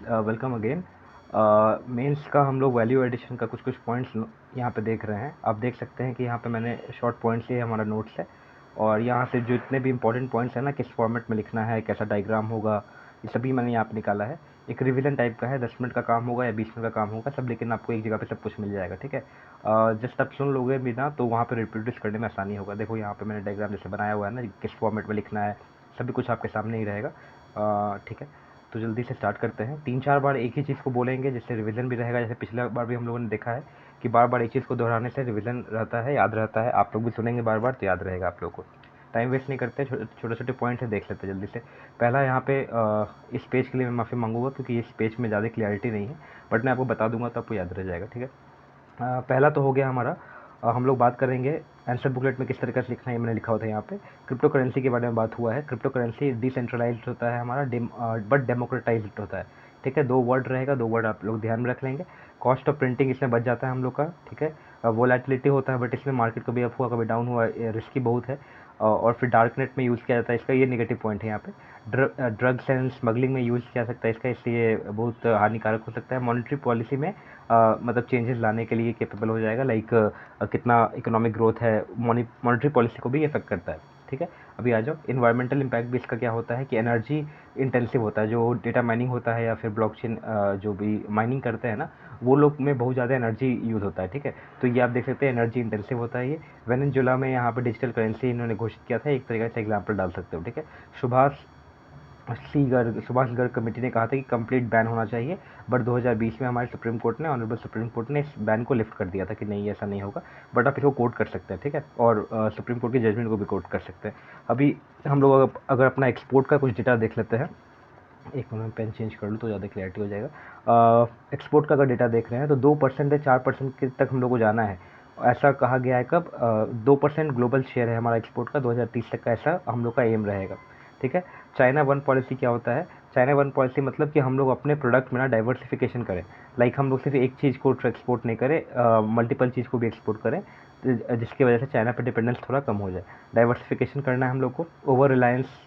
Welcome again. Mains का हम लोग वैल्यू एडिशन का कुछ पॉइंट्स यहाँ पे देख रहे हैं। आप देख सकते हैं कि यहाँ पे मैंने शॉर्ट पॉइंट्स लिए, हमारा नोट्स है, और यहाँ से जो इतने भी इंपॉर्टेंट पॉइंट्स हैं ना, किस फॉर्मेट में लिखना है, कैसा डायग्राम होगा, ये सभी मैंने यहाँ पे निकाला है। एक रिवीजन टाइप का है, 10 मिनट का काम होगा या 20 मिनट का काम होगा सब, लेकिन आपको एक जगह पे सब कुछ मिल जाएगा, ठीक है। जस्ट आप सुन लोगे भी ना तो वहाँ पे रिप्रोड्यूस करने में आसानी होगा। देखो यहाँ पे मैंने डायग्राम जैसे बनाया हुआ है ना, किस फॉर्मेट में लिखना है, सभी कुछ आपके सामने ही रहेगा, ठीक है। तो जल्दी से स्टार्ट करते हैं। 3-4 बार एक ही चीज़ को बोलेंगे, जिससे रिवीजन भी रहेगा। जैसे पिछला बार भी हम लोगों ने देखा है कि बार बार एक चीज़ को दोहराने से रिवीजन रहता है, याद रहता है। आप लोग भी सुनेंगे बार बार तो याद रहेगा आप लोग को। टाइम वेस्ट नहीं करते, छोटे छोटे पॉइंट्स देख लेते हैं जल्दी से। पहला यहाँ पे इस पेज के लिए मैं माफ़ी मांगूंगा क्योंकि इस पेज में ज़्यादा क्लियरिटी नहीं है, बट मैं आपको बता दूंगा तो आपको याद रह जाएगा, ठीक है। पहला तो हो गया हमारा। हम लोग बात करेंगे आंसर बुकलेट में किस तरीके से लिखना है, ये मैंने लिखा होता है यहाँ पे। क्रिप्टो करेंसी के बारे में बात हुआ है। क्रिप्टो करेंसी डिसेंट्रलाइज्ड होता है हमारा, बट डेमोक्रेटाइज्ड होता है, ठीक है। 2 वर्ड रहेगा, 2 वर्ड आप लोग ध्यान में रख लेंगे। कॉस्ट ऑफ प्रिंटिंग इसमें बच जाता है हम लोग का, ठीक है। वोलेटिलिटी होता है, बट इसमें मार्केट कभी अप हुआ कभी डाउन हुआ, रिस्की बहुत है। और फिर डार्क नेट में यूज़ किया जाता है इसका, ये नेगेटिव पॉइंट है यहाँ पे। ड्रग्स एंड स्मगलिंग में यूज़ किया सकता है इसका, इसलिए बहुत हानिकारक हो सकता है। मॉनेटरी पॉलिसी में मतलब चेंजेस लाने के लिए केपेबल हो जाएगा, लाइक कितना इकोनॉमिक ग्रोथ है, मॉनेटरी पॉलिसी को भी इफेक्ट करता है, ठीक है। अभी आ जाओ, इन्वायरमेंटल इम्पैक्ट भी इसका क्या होता है कि एनर्जी इंटेंसिव होता है। जो डेटा माइनिंग होता है या फिर ब्लॉकचेन जो भी माइनिंग करते हैं ना, वो लोग में बहुत ज़्यादा एनर्जी यूज़ होता है, ठीक है। तो ये आप देख सकते हैं एनर्जी इंटेंसिव होता है ये। वेनेजुएला में यहाँ पे डिजिटल करेंसी इन्होंने घोषित किया था, एक तरीके से एग्जाम्पल डाल सकते हो, ठीक है। सुभाष गर्ग कमेटी ने कहा था कि कंप्लीट बैन होना चाहिए, बट 2020 में हमारे सुप्रीम कोर्ट ने, ऑनरेबल सुप्रीम कोर्ट ने इस बैन को लिफ्ट कर दिया था कि नहीं ऐसा नहीं होगा। बट आप इसको कोर्ट कर सकते हैं, ठीक है, और सुप्रीम कोर्ट की जजमेंट को भी कोर्ट कर सकते हैं। अभी हम लोग अगर अपना एक्सपोर्ट का कुछ डेटा देख लेते हैं, एक मिनट में पेन चेंज कर लूँ तो ज़्यादा क्लैरिटी हो जाएगा। एक्सपोर्ट का अगर डेटा देख रहे हैं तो 2% या 4% के तक हम लोग को जाना है। ऐसा कहा गया है कब, 2% ग्लोबल शेयर है हमारा एक्सपोर्ट का 2030 तक का, ऐसा हम लोग का एम रहेगा, ठीक है। चाइना वन पॉलिसी क्या होता है? चाइना वन पॉलिसी मतलब कि हम लोग अपने प्रोडक्ट में ना डाइवर्सिफिकेशन करें, लाइक हम लोग सिर्फ एक चीज़ को एक्सपोर्ट नहीं करें, मल्टीपल चीज़ को भी एक्सपोर्ट करें, जिसकी वजह से चाइना पर डिपेंडेंस थोड़ा कम हो जाए। डाइवर्सिफिकेशन करना है हम लोग को, ओवर रिलायंस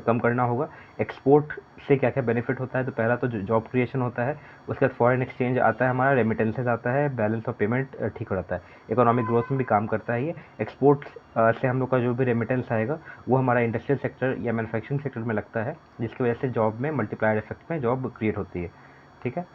कम करना होगा। एक्सपोर्ट से क्या क्या बेनिफिट होता है, तो पहला तो जॉब क्रिएशन होता है, उसके बाद फॉरेन एक्सचेंज आता है हमारा, रेमिटेंसेज आता है, बैलेंस ऑफ पेमेंट ठीक हो जाता है, इकोनॉमिक ग्रोथ में भी काम करता है ये। एक्सपोर्ट से हम लोग का जो भी रेमिटेंस आएगा वो हमारा इंडस्ट्रियल सेक्टर या मैन्युफैक्चरिंग सेक्टर में लगता है, जिसकी वजह से जॉब में मल्टीप्लायर इफेक्ट में जॉब क्रिएट होती है, ठीक है।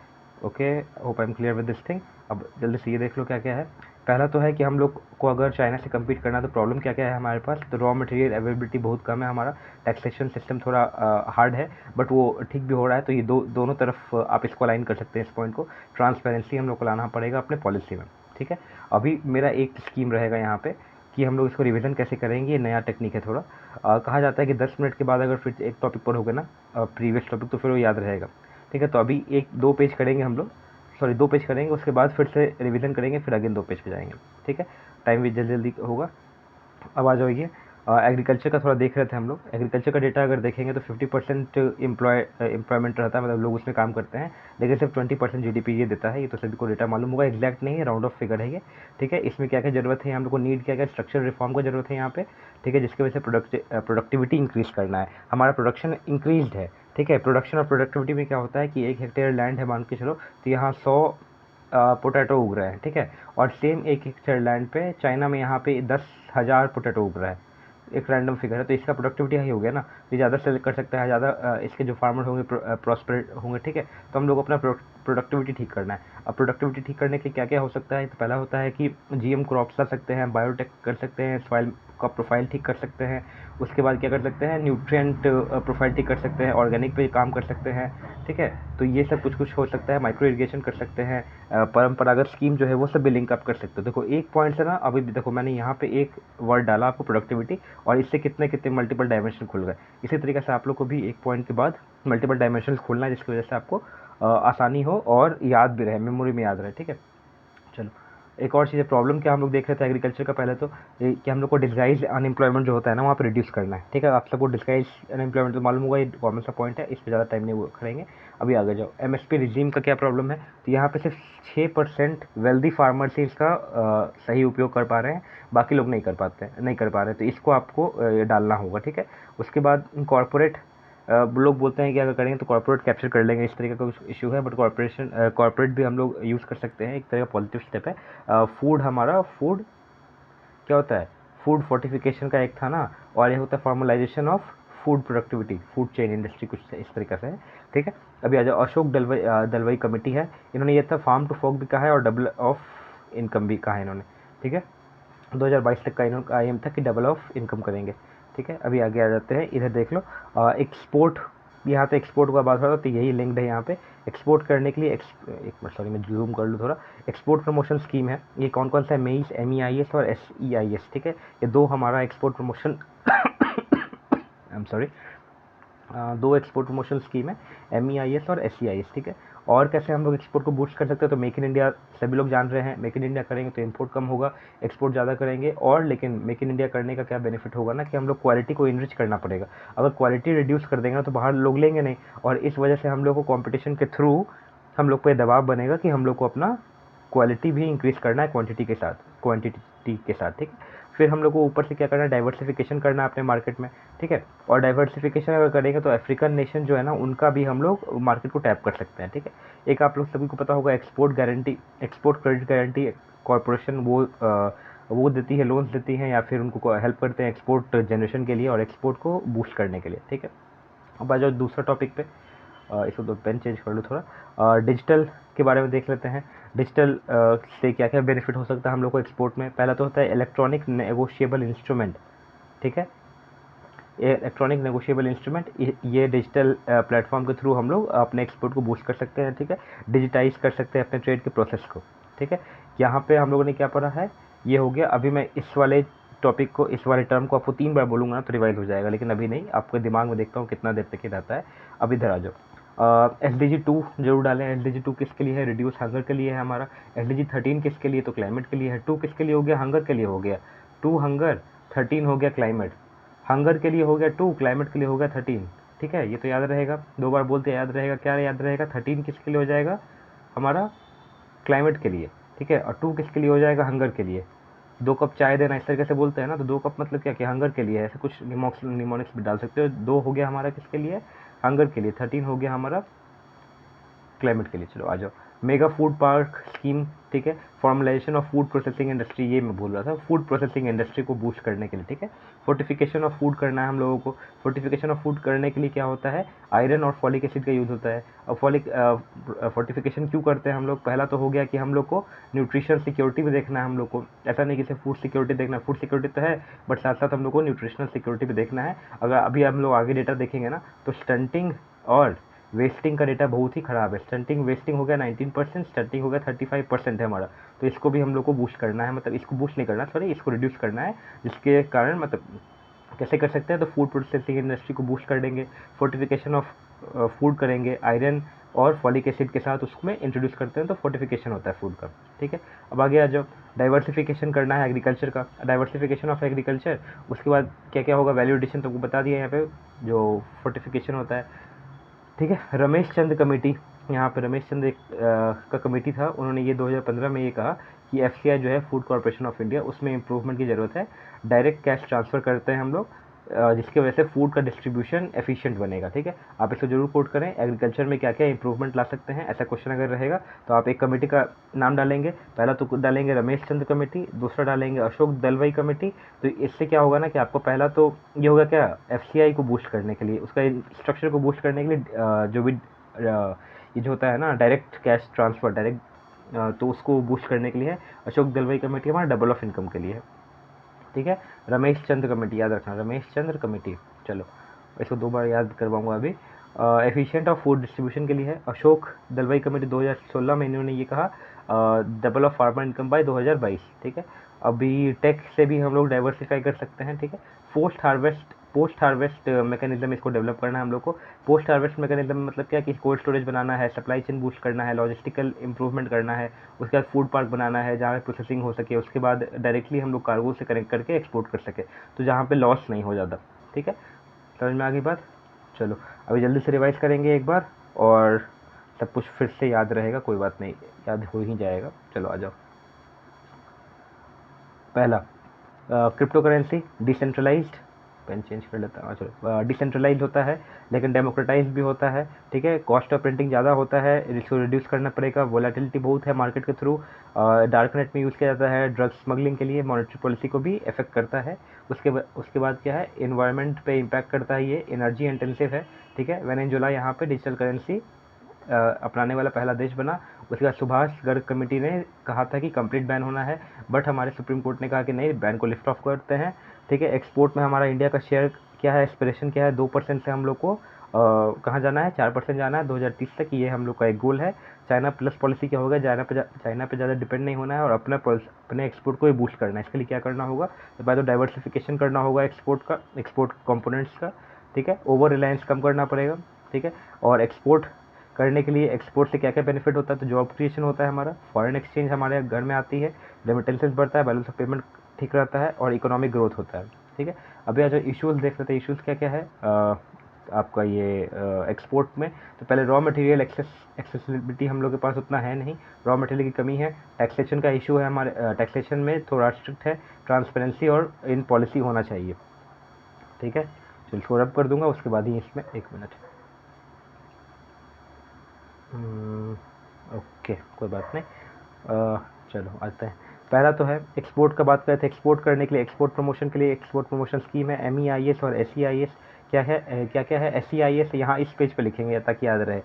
Okay, hope I am clear with this thing. अब जल्दी से ये देख लो क्या क्या है। पहला तो है कि हम लोग को अगर चाइना से कम्पीट करना है तो प्रॉब्लम क्या क्या है हमारे पास, तो रॉ मटेरियल अवेलेबिलिटी बहुत कम है हमारा, टैक्सेशन सिस्टम थोड़ा हार्ड है, बट वो ठीक भी हो रहा है। तो ये दोनों तरफ आप इसको अलाइन कर सकते हैं, इस पॉइंट को। ट्रांसपेरेंसी हम लोग को लाना पड़ेगा अपने पॉलिसी में, ठीक है। अभी मेरा एक स्कीम रहेगा यहाँ पे कि हम लोग इसको रिवीजन कैसे करेंगे, ये नया टेक्निक है थोड़ा। कहा जाता है कि 10 मिनट के बाद अगर फिर एक टॉपिक पर होगा ना प्रीवियस टॉपिक, तो फिर वो याद रहेगा, ठीक है। तो अभी 1-2 पेज करेंगे हम लोग, सॉरी 2 पेज करेंगे, उसके बाद फिर से रिवीजन करेंगे, फिर अगेन 2 पेज पे जाएंगे, ठीक है। टाइम भी जल्दी जल्दी होगा। अब आ जाइए, एग्रीकल्चर का थोड़ा देख रहे थे हम लोग। एग्रीकल्चर का डेटा अगर देखेंगे तो 50% एम्प्लॉयमेंट रहता है, मतलब लोग उसमें काम करते हैं, लेकिन सिर्फ 20% जीडीपी ये देता है। ये तो सभी को डेटा मालूम होगा, एग्जैक्ट नहीं है, राउंड ऑफ फिगर है ये, ठीक है। इसमें क्या क्या जरूरत है हम लोग को, नीड क्या क्या स्ट्रक्चर रिफॉर्म का जरूरत है यहाँ पे, ठीक है, जिसकी वजह से प्रोडक्टिविटी इंक्रीज करना है। हमारा प्रोडक्शन इंक्रीज है, ठीक है। प्रोडक्शन और प्रोडक्टिविटी में क्या होता है कि 1 हेक्टेयर लैंड है मान के चलो, तो यहाँ 100 पोटैटो उग रहे हैं, ठीक है। और सेम 1 हेक्टेयर लैंड पे चाइना में यहाँ पे 10,000 पोटैटो उग रहा है, एक रैंडम फिगर है। तो इसका प्रोडक्टिविटी हाई हो गया ना, तो ज़्यादा सेल कर सकता है, ज़्यादा इसके जो फार्मर होंगे प्रॉस्पर होंगे, ठीक है। तो हम लोग अपना प्रोडक्टिविटी ठीक करना है। अब प्रोडक्टिविटी ठीक करने के लिए क्या क्या हो सकता है, तो पहला होता है कि जीएम क्रॉप्स ला सकते हैं, बायोटेक कर सकते हैं, सॉइल का प्रोफाइल ठीक कर सकते हैं। उसके बाद क्या कर सकते हैं, न्यूट्रिएंट प्रोफाइल ठीक कर सकते हैं, ऑर्गेनिक पे काम कर सकते हैं, ठीक है। तो ये सब कुछ कुछ हो सकता है, माइक्रो इरिगेशन कर सकते हैं, परंपरागत स्कीम जो है वो सब भी लिंक अप कर सकते हो। देखो एक पॉइंट से ना, अभी देखो मैंने यहाँ पे एक वर्ड डाला आपको प्रोडक्टिविटी, और इससे कितने कितने मल्टीपल डायमेंशन खुल गए। इसी तरीके से आप लोग को भी एक पॉइंट के बाद मल्टीपल डायमेंशन खोलना है, जिसकी वजह से आपको आसानी हो और याद भी रहे, मेमोरी में याद रहे, ठीक है। चलो, एक और चीज़ है, प्रॉब्लम क्या हम लोग देख रहे थे एग्रीकल्चर का पहले तो, कि हम लोग को डिस्गाइज अनएम्प्लॉयमेंट जो होता है ना, वहाँ पर रिड्यूस करना है, ठीक है। आप सबको डिस्गाइज अनएम्प्लॉयमेंट तो मालूम होगा, ये कॉमन सा पॉइंट है, इस पर ज़्यादा टाइम नहीं वो करेंगे। अभी आगे जाओ, एमएसपी रिजीम का क्या प्रॉब्लम है, तो यहाँ पे सिर्फ 6% वेल्दी फार्मर्स ही इसका सही उपयोग कर पा रहे हैं, बाकी लोग नहीं कर पा रहे हैं, तो इसको आपको डालना होगा, ठीक है। उसके बाद कॉरपोरेट लोग बोलते हैं कि अगर करेंगे तो कॉर्पोरेट कैप्चर कर लेंगे, इस तरीके का कुछ इशू है, बट कॉर्पोरेट भी हम लोग यूज़ कर सकते हैं, एक तरह का पॉजिटिव स्टेप है। फूड हमारा फूड क्या होता है, फूड फोर्टिफिकेशन का एक था ना, और ये होता है formalisation of food productivity, food chain industry, कुछ इस तरीके से है, ठीक है। अभी आ जाओ, अशोक दलवई कमेटी है, इन्होंने ये था फार्म टू फॉर्क भी कहा है और डबल ऑफ इनकम भी कहा है इन्होंने, ठीक है। 2022 तक का इनका एम था कि डबल ऑफ इनकम करेंगे, ठीक है। अभी आगे आ जाते हैं, इधर देख लो, एक्सपोर्ट, यहाँ पे एक्सपोर्ट का बात हो रहा था, तो यही लिंक्ड है यहाँ पे। एक्सपोर्ट करने के लिए एक मिनट, सॉरी मैं जूम कर लूँ थोड़ा। एक्सपोर्ट प्रमोशन स्कीम है, ये कौन कौन सा है, मेईस, MEIS और SEIS, ठीक है। ये दो हमारा export promotion I am sorry, दो एक्सपोर्ट प्रमोशन स्कीम है, MEIS और SEIS, ठीक है। और कैसे हम लोग एक्सपोर्ट को बूस्ट कर सकते हैं, तो मेक इन इंडिया सभी लोग जान रहे हैं, मेक इन इंडिया करेंगे तो इंपोर्ट कम होगा, एक्सपोर्ट ज़्यादा करेंगे। और लेकिन मेक इन इंडिया करने का क्या बेनिफिट होगा ना, कि हम लोग क्वालिटी को इनरिच करना पड़ेगा। अगर क्वालिटी रिड्यूस कर देंगे ना, तो बाहर लोग लेंगे नहीं, और इस वजह से हम लोग को कॉम्पिटिशन के थ्रू हम लोग पे दबाव बनेगा कि हम लोग को अपना क्वालिटी भी इंक्रीज़ करना है क्वांटिटी के साथ, ठीक है। फिर हम लोग को ऊपर से क्या करना है, डाइवर्सिफिकेशन करना है अपने मार्केट में, ठीक है। और डाइवर्सिफिकेशन अगर करेंगे तो अफ्रीकन नेशन जो है ना, उनका भी हम लोग मार्केट को टैप कर सकते हैं, ठीक है। एक आप लोग सभी को पता होगा, एक्सपोर्ट क्रेडिट गारंटी कॉरपोरेशन, वो देती है, लोन्स देती हैं, या फिर उनको हेल्प करते हैं एक्सपोर्ट जनरेशन के लिए और एक्सपोर्ट को बूस्ट करने के लिए, ठीक है। अब आ जाओ दूसरा टॉपिक पे, इसको तो पेन चेंज कर लो थोड़ा। डिजिटल के बारे में देख लेते हैं। डिजिटल से क्या क्या बेनिफिट हो सकता है हम लोग को एक्सपोर्ट में। पहला तो होता है इलेक्ट्रॉनिक नेगोशिएबल इंस्ट्रूमेंट, ठीक है। ये इलेक्ट्रॉनिक नेगोशिएबल इंस्ट्रूमेंट, ये डिजिटल प्लेटफॉर्म के थ्रू हम लोग अपने एक्सपोर्ट को बूस्ट कर सकते हैं, ठीक है। डिजिटाइज कर सकते हैं अपने ट्रेड के प्रोसेस को, ठीक है। यहाँ पे हम लोगों ने क्या पढ़ा है, ये हो गया। अभी मैं इस वाले टॉपिक को, इस वाले टर्म को आपको 3 बार बोलूँगा ना तो रिवाइज हो जाएगा, लेकिन अभी नहीं, आपके दिमाग में देखता हूँ कितना देर तक ये रहता है। अब इधर आ जाओ, SDG 2 जरूर डालें। SDG 2 किसके लिए है, रिड्यूस हंगर के लिए है हमारा। SDG 13 किसके लिए, तो क्लाइमेट के लिए है। 2 किसके लिए हो गया, हंगर के लिए हो गया, 2 हंगर, 13 हो गया क्लाइमेट। हंगर के लिए हो गया 2, क्लाइमेट के लिए हो गया 13, ठीक है। ये तो याद रहेगा, 2 बार बोलते याद रहेगा, क्या याद रहेगा, 13 किसके लिए हो जाएगा हमारा, क्लाइमेट के लिए, ठीक है। और 2 किसके लिए हो जाएगा, हंगर के लिए। 2 कप चाय देना, इस तरीके से बोलते हैं ना, तो 2 कप मतलब क्या, कि हंगर के लिए, ऐसे कुछ निमोनिक्स भी डाल सकते हो। 2 हो गया हमारा किसके लिए, हंगर के लिए, 13 हो गया हमारा क्लाइमेट के लिए। चलो आ जाओ, मेगा फूड पार्क स्कीम, ठीक है। Formalisation of food processing industry, ये मैं बोल रहा था, फूड प्रोसेसिंग इंडस्ट्री को बूस्ट करने के लिए, ठीक है। फोर्टिफिकेशन ऑफ फूड करना है हम लोगों को। फोर्टिफिकेशन ऑफ फूड करने के लिए क्या होता है, आयरन और फॉलिक एसिड का यूज़ होता है। अब फोर्टिफिकेशन क्यों करते हैं हम लोग, पहला तो हो गया कि हम लोग को न्यूट्रिशन सिक्योरिटी भी देखना है हम लोग को, ऐसा नहीं कि सिर्फ फूड सिक्योरिटी देखना है, फूड सिक्योरिटी तो है, बट साथ साथ हम लोग को न्यूट्रिशनल सिक्योरिटी भी देखना है। अगर अभी हम लोग आगे डेटा देखेंगे ना, तो स्टंटिंग और वेस्टिंग का डेटा बहुत ही ख़राब है। स्टंटिंग वेस्टिंग हो गया 19%, स्टंटिंग हो गया 35% है हमारा। तो इसको भी हम लोग को बूस्ट करना है, मतलब इसको बूस्ट नहीं करना, सॉरी, इसको रिड्यूस करना है, जिसके कारण मतलब कैसे कर सकते हैं, तो फूड प्रोसेसिंग इंडस्ट्री को बूस्ट कर देंगे, फोर्टिफिकेशन ऑफ फूड करेंगे, आयरन और फॉलिक एसिड के साथ उसमें इंट्रोड्यूस करते हैं, तो फोर्टिफिकेशन होता है फूड का, ठीक है। अब आगे आ जाओ, डाइवर्सिफिकेशन करना है एग्रीकल्चर का, डाइवर्सिफिकेशन ऑफ एग्रीकल्चर। उसके बाद क्या क्या होगा, वैल्यू एडिशन तुमको बता दिया यहाँ पे, जो फोर्टिफिकेशन होता है, ठीक है। रमेश चंद कमेटी, यहाँ पे रमेश चंद एक का कमेटी था, उन्होंने ये 2015 में ये कहा कि FCI जो है, फूड कॉर्पोरेशन ऑफ इंडिया, उसमें इम्प्रूवमेंट की ज़रूरत है। डायरेक्ट कैश ट्रांसफ़र करते हैं हम लोग, जिसकी वजह से फूड का डिस्ट्रीब्यूशन एफिशिएंट बनेगा, ठीक है। आप इसको जरूर कोट करें, एग्रीकल्चर में क्या क्या इंप्रूवमेंट ला सकते हैं, ऐसा क्वेश्चन अगर रहेगा तो आप एक कमेटी का नाम डालेंगे। पहला तो डालेंगे रमेश चंद्र कमेटी, दूसरा डालेंगे अशोक दलवई कमेटी। तो इससे क्या होगा ना, कि आपको पहला तो ये होगा क्या, FCI को बूस्ट करने के लिए, उसका स्ट्रक्चर को बूस्ट करने के लिए, जो भी ये जो होता है ना डायरेक्ट कैश ट्रांसफ़र, डायरेक्ट, तो उसको बूस्ट करने के लिए है। अशोक दलवई कमेटी हमारा डबल ऑफ इनकम के लिए है, ठीक है। रमेश चंद्र कमेटी याद रखना, रमेश चंद्र कमेटी। चलो इसको 2 बार याद करवाऊंगा अभी। एफिशिएंट ऑफ फूड डिस्ट्रीब्यूशन के लिए है। अशोक दलवई कमेटी 2016 में इन्होंने ये कहा, double of farmer income by 2022, ठीक है। अभी टेक से भी हम लोग डाइवर्सिफाई कर सकते हैं, ठीक है। पोस्ट हार्वेस्ट मैकेनिज्म इसको डेवलप करना है हम लोग को। पोस्ट हार्वेस्ट मैकेनिज्म मतलब क्या, कि कोल्ड स्टोरेज बनाना है, सप्लाई चेन बूस्ट करना है, लॉजिस्टिकल इंप्रूवमेंट करना है, उसके बाद फूड पार्क बनाना है जहाँ प्रोसेसिंग हो सके, उसके बाद डायरेक्टली हम लोग कार्गो से कनेक्ट करके एक्सपोर्ट कर सके, तो जहाँ पे लॉस नहीं हो जाता, ठीक है। समझ में आ गई बात। चलो अभी जल्दी से रिवाइज करेंगे एक बार, और सब कुछ फिर से याद रहेगा, कोई बात नहीं, याद हो ही जाएगा। चलो आ जाओ। पहला, crypto currency decentralised, pen change कर लेता हूँ। चलो, डिसेंट्रलाइज होता है लेकिन डेमोक्रेटाइज भी होता है, ठीक है। कॉस्ट ऑफ प्रिंटिंग ज़्यादा होता है, इसको रिड्यूस करना पड़ेगा। वोलेटिलिटी बहुत है मार्केट के थ्रू, डार्क नेट में यूज़ किया जाता है ड्रग्स स्मगलिंग के लिए, मॉनेटरी पॉलिसी को भी इफेक्ट करता है। उसके बाद क्या है, इन्वायरमेंट पे इम्पैक्ट करता है, ये एनर्जी इंटेंसिव है, ठीक है। वेनेजुएला यहाँ पे डिजिटल करेंसी अपनाने वाला पहला देश बना। उसके बाद सुभाष गर्ग कमेटी ने कहा था कि कंप्लीट बैन होना है, बट हमारे सुप्रीम कोर्ट ने कहा कि नहीं, बैन को लिफ्ट ऑफ करते हैं, ठीक है। एक्सपोर्ट में हमारा इंडिया का शेयर क्या है, एस्पिरेशन क्या है, 2% से हम लोग को कहाँ जाना है, 4% जाना है 2030 तक, ये हम लोग का एक गोल है। चाइना प्लस पॉलिसी क्या होगा, चाइना पे ज़्यादा डिपेंड नहीं होना है और अपने एक्सपोर्ट को ही बूस्ट करना है। इसके लिए क्या करना होगा, तो पहले तो डाइवर्सिफिकेशन करना होगा एक्सपोर्ट कंपोनेंट्स का, ठीक है। ओवर रिलायंस कम करना पड़ेगा, ठीक है। और एक्सपोर्ट करने के लिए एक्सपोर्ट से क्या क्या बेनिफिट होता है, तो जॉब क्रिएशन होता है हमारा, फॉरेन एक्सचेंज हमारे घर में आती है, रेमिटेंसेस बढ़ता है, बैलेंस ऑफ पेमेंट ठीक रहता है और इकोनॉमिक ग्रोथ होता है, ठीक है। अभी आज इश्यूज़ देख लेते हैं, इश्यूज़ क्या क्या है आपका ये एक्सपोर्ट में। तो पहले रॉ मटेरियल एक्सेसिबिलिटी हम लोग के पास उतना है नहीं, रॉ मटेरियल की कमी है। टैक्सेशन का इशू है हमारे, टैक्सेशन में थोड़ा स्ट्रिक्ट है, ट्रांसपेरेंसी और इन पॉलिसी होना चाहिए, ठीक है। चलो इसको रब कर दूंगा, उसके बाद ही इसमें 1 मिनट, ओके कोई बात नहीं। चलो आते हैं। पहला तो है एक्सपोर्ट का, बात करते हैं एक्सपोर्ट करने के लिए, एक्सपोर्ट प्रमोशन के लिए एक्सपोर्ट प्रमोशन स्कीम है MEIS और SEIS। क्या है, क्या क्या है SEIS, यहाँ इस पेज पे लिखेंगे ताकि याद रहे।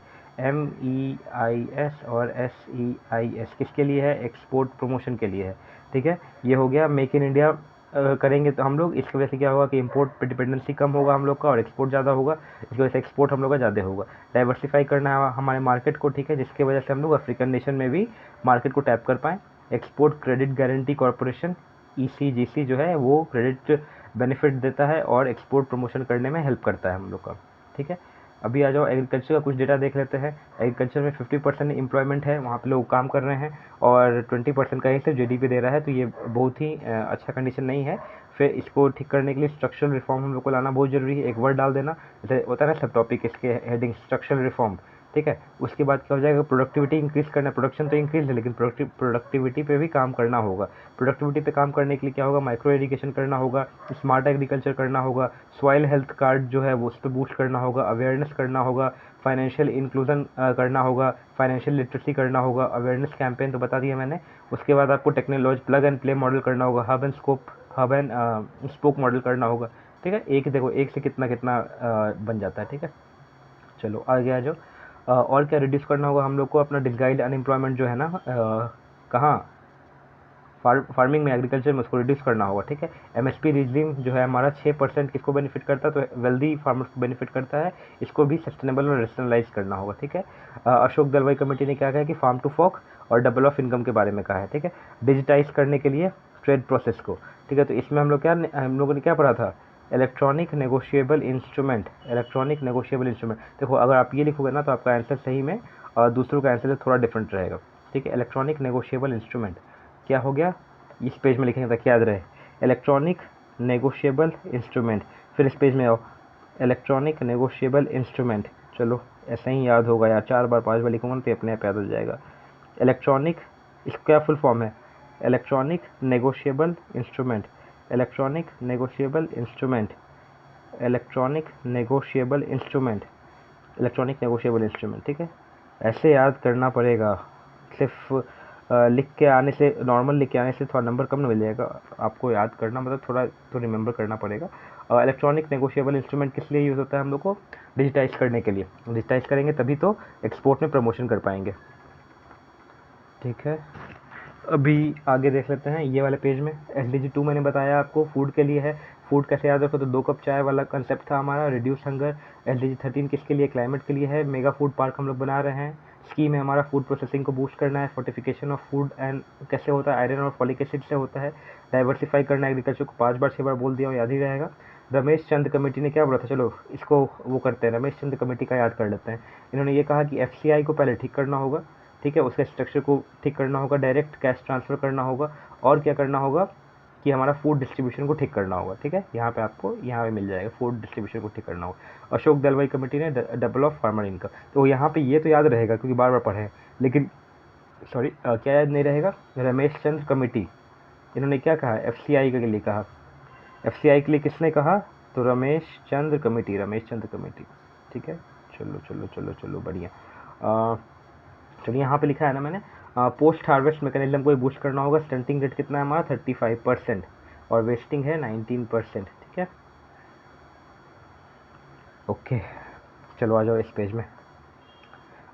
MEIS और SEIS किसके लिए है, एक्सपोर्ट प्रमोशन के लिए है, ठीक है। ये हो गया मेक इन इंडिया करेंगे तो हम लोग, इसकी वजह से क्या होगा कि इंपोर्ट पे डिपेंडेंसी कम होगा हम लोग का और एक्सपोर्ट ज़्यादा होगा, इसकी वजह से एक्सपोर्ट हम लोग का ज़्यादा होगा। डाइवर्सिफाई करना है हमारे मार्केट को, ठीक है, जिसकी वजह से हम लोग अफ्रीकन नेशन में भी मार्केट को टैप कर पाएँ। Export credit guarantee corporation ECGC जो है वो क्रेडिट बेनिफिट देता है और एक्सपोर्ट प्रमोशन करने में हेल्प करता है हम लोग का, ठीक है। अभी आ जाओ एग्रीकल्चर का कुछ डेटा देख लेते हैं। एग्रीकल्चर में 50% एम्प्लॉयमेंट है, वहाँ पे लोग काम कर रहे हैं और 20% का ही सिर्फ GDP दे रहा है, तो ये बहुत ही अच्छा कंडीशन नहीं है। फिर इसको ठीक करने के लिए स्ट्रक्चरल रिफॉर्म हम लोग को लाना बहुत ज़रूरी है, एक वर्ड डाल देना, जैसे होता है ना सब टॉपिक इसके हेडिंग स्ट्रक्चरल रिफॉर्म, ठीक है। उसके बाद क्या हो जाएगा, प्रोडक्टिविटी इंक्रीज़ करना, प्रोडक्शन तो इंक्रीज़ है लेकिन प्रोडक्टिविटी पे भी काम करना होगा। प्रोडक्टिविटी पे काम करने के लिए क्या होगा, माइक्रो इरिगेशन करना होगा, स्मार्ट एग्रीकल्चर करना होगा, सॉइल हेल्थ कार्ड जो है वो उस पर बूस्ट करना होगा, अवेयरनेस करना होगा, फाइनेंशियल इंक्लूजन करना होगा, फाइनेंशियल लिटरेसी करना होगा, अवेयरनेस कैंपेन तो बता दिया मैंने। उसके बाद आपको technology plug and play model करना होगा, हब एंड स्पोक मॉडल करना होगा, ठीक है। एक देखो एक से कितना कितना बन जाता है, ठीक है। चलो आगे आ जाओ। और क्या रिड्यूस करना होगा हम लोग को, अपना डिसगाइड अनएम्प्लॉयमेंट जो है ना, कहाँ, फार्मिंग में, एग्रीकल्चर में, उसको रिड्यूस करना होगा, ठीक है। MSP रिजीम जो है हमारा 6% किसको बेनिफिट करता है, तो वेल्दी फार्मर्स को बेनिफिट करता है, इसको भी सस्टेनेबल और रेशनलाइज करना होगा, ठीक है। अशोक दलवाई कमेटी ने क्या कहा कि फार्म टू फॉक और डबल ऑफ इनकम के बारे में कहा है, ठीक है। डिजिटाइज करने के लिए ट्रेड प्रोसेस को, ठीक है। तो इसमें हम लोगों ने क्या पढ़ा था, electronic negotiable instrument, electronic negotiable instrument. देखो अगर आप ये लिखोगे ना तो आपका आंसर सही में और दूसरों का आंसर से थोड़ा डिफरेंट रहेगा, ठीक है। इलेक्ट्रॉनिक नेगोशिएबल इंस्ट्रूमेंट क्या हो गया, इस पेज में लिखेंगे ताकि याद रहे, इलेक्ट्रॉनिक नेगोशिएबल इंस्ट्रूमेंट। फिर इस पेज में आओ, इलेक्ट्रॉनिक नेगोशिएबल इंस्ट्रूमेंट, चलो ऐसा ही याद होगा यार, 4 बार 5 बार लिखूंगा तो अपने आप याद हो जाएगा। इलेक्ट्रॉनिक, इसका फुल फॉर्म है electronic negotiable instrument, electronic negotiable instrument, electronic negotiable instrument, electronic negotiable instrument, ठीक है। ऐसे याद करना पड़ेगा, सिर्फ लिख के आने से, नॉर्मल लिख के आने से थोड़ा नंबर कम मिल जाएगा, आपको याद करना मतलब थोड़ा तो रिमेंबर करना पड़ेगा। इलेक्ट्रॉनिक नेगोशिएबल इंस्ट्रूमेंट किस लिए यूज़ होता है हम लोग को, डिजिटाइज करने के लिए, डिजिटाइज करेंगे तभी तो एक्सपोर्ट में प्रमोशन कर पाएंगे, ठीक है। अभी आगे देख लेते हैं ये वाले पेज में, SDG 2 मैंने बताया आपको फूड के लिए है। फूड कैसे याद रखो, तो 2 कप चाय वाला कंसेप्ट था हमारा, रिड्यूस हंगर। SDG 13 किसके लिए, क्लाइमेट के लिए है। मेगा फूड पार्क हम लोग बना रहे हैं, स्कीम है हमारा फूड प्रोसेसिंग को बूस्ट करना है। फोर्टिफिकेशन ऑफ फूड एंड कैसे होता है, आयरन और फॉलिक एसिड से होता है। डाइवर्सिफाई करना एग्रीकल्चर को, 5 बार 6 बार बोल दिया, याद ही रहेगा। रमेश चंद कमेटी ने क्या बोला था, चलो इसको वो करते हैं, रमेश चंद कमेटी का याद कर लेते हैं। इन्होंने ये कहा कि FCI को पहले ठीक करना होगा, ठीक है, उसके स्ट्रक्चर को ठीक करना होगा, डायरेक्ट कैश ट्रांसफ़र करना होगा, और क्या करना होगा कि हमारा फूड डिस्ट्रीब्यूशन को ठीक करना होगा, ठीक है। यहाँ पे आपको यहाँ पे मिल जाएगा, फूड डिस्ट्रीब्यूशन को ठीक करना होगा। अशोक दलवाई कमेटी ने डबल ऑफ फार्मर इनकम, तो यहाँ पे ये तो याद रहेगा क्योंकि बार बार पढ़े हैं, लेकिन सॉरी क्या याद नहीं रहेगा, रमेश चंद कमेटी इन्होंने क्या कहा, FCI के लिए कहा। FCI के लिए किसने कहा, तो रमेश चंद्र कमेटी, ठीक है। चलो चलो चलो चलो बढ़िया। चलिए यहाँ पे लिखा है ना मैंने, पोस्ट हार्वेस्ट मैकेनिज्म को बूस्ट करना होगा। स्टंटिंग रेट कितना है हमारा 35% और वेस्टिंग है 19%, ठीक है। ओके, चलो आ जाओ इस पेज में।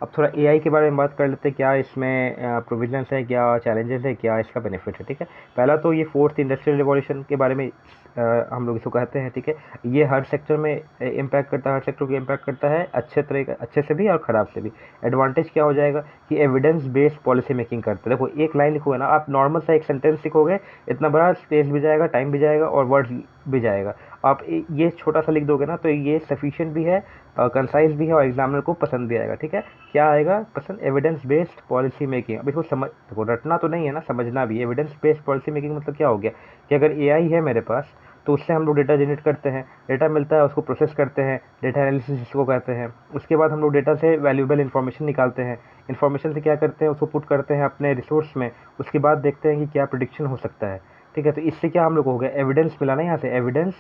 अब थोड़ा एआई के बारे में बात कर लेते हैं, क्या इसमें प्रोविजंस है, क्या चैलेंजेस है, क्या इसका बेनिफिट है, ठीक है। पहला तो ये फोर्थ इंडस्ट्रियल रिवॉल्यूशन के बारे में हम लोग इसको कहते हैं, ठीक है। ये हर सेक्टर में इम्पैक्ट करता है, हर सेक्टर को इम्पैक्ट करता है, अच्छे से भी और ख़राब से भी। एडवांटेज क्या हो जाएगा कि एविडेंस बेस्ड पॉलिसी मेकिंग करते हैं। देखो एक लाइन लिखोगे ना आप, नॉर्मल सा एक सेंटेंस लिखोगे, इतना बड़ा स्पेस भी जाएगा, टाइम भी जाएगा और वर्ड्स भी जाएगा। आप ये छोटा सा लिख दोगे ना तो ये सफिशिएंट भी है, कंसाइज भी है और एग्जामिनर को पसंद भी आएगा, ठीक है। क्या आएगा पसंद? Evidence based policy making. अब इसको देखो रटना तो नहीं है ना, समझना भी। एविडेंस बेस्ड पॉलिसी मेकिंग मतलब क्या हो गया कि अगर एआई है मेरे पास तो उससे हम लोग डेटा जनरेट करते हैं, डेटा मिलता है, उसको प्रोसेस करते हैं, डेटा एनालिसिस जिसको कहते हैं। उसके बाद हम लोग डेटा से वैल्यूएबल इन्फॉर्मेशन निकालते हैं, इन्फॉर्मेशन से क्या करते हैं, उसको पुट करते हैं अपने रिसोर्स में। उसके बाद देखते हैं कि क्या प्रिडिक्शन हो सकता है, ठीक है। तो इससे क्या हम लोग हो गया, एविडेंस मिला ना यहाँ से। एविडेंस